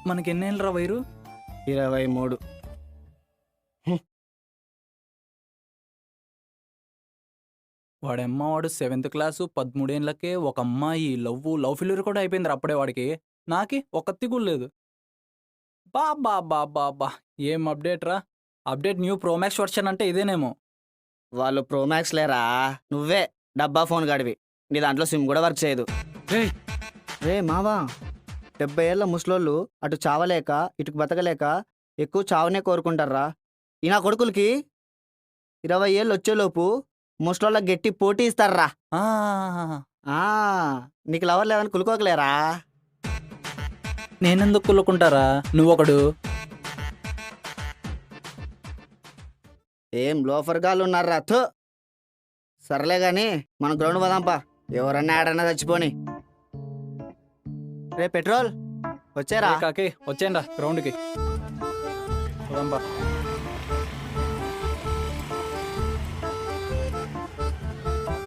మనకి ఎన్నేళ్ళరా వైరు? 23. వాడు 7th class 13 ఏళ్ళకే ఒక అమ్మాయి లవ్ ఫెయిల్యూర్ కూడా అయిపోయిందిరా అప్పుడే వాడికి. నాకి ఒక్కతి కూడా లేదు. బా బా బా బా బా ఏం అప్డేట్ రా! అప్డేట్ న్యూ ప్రోమాక్స్ వర్షన్ అంటే ఇదేనేమో. వాళ్ళు ప్రోమాక్స్ లేరా, నువ్వే డబ్బా ఫోన్ గాడివి. నీ దాంట్లో సిమ్ కూడా వర్క్ చేయదు. రేయ్ రే మావా, 70 ఏళ్ళ ముసలోళ్ళు అటు చావలేక ఇటు బతకలేక ఎక్కువ చావునే కోరుకుంటారా. ఈ నా కొడుకులకి 20 ఏళ్ళు వచ్చేలోపు ముసలోళ్ళకి గట్టి పోటీ ఇస్తారా. ఆ! ఆ, నీకు లవర్ లేవని కులుకోకలేరా. నేనెందుకు కుళ్ళుకుంటారా? నువ్వొకడు. ఏం లోఫర్ గాళ్ళు ఉన్నారా. థు, సర్లే గాని మనం గ్రౌండ్ పోదాంపా. ఎవరన్నా ఆడన్నా చచ్చిపోని. రే పెట్రోల్ వచ్చారా. కాకి వచ్చేయండి గ్రౌండ్కి. పోదాంబా.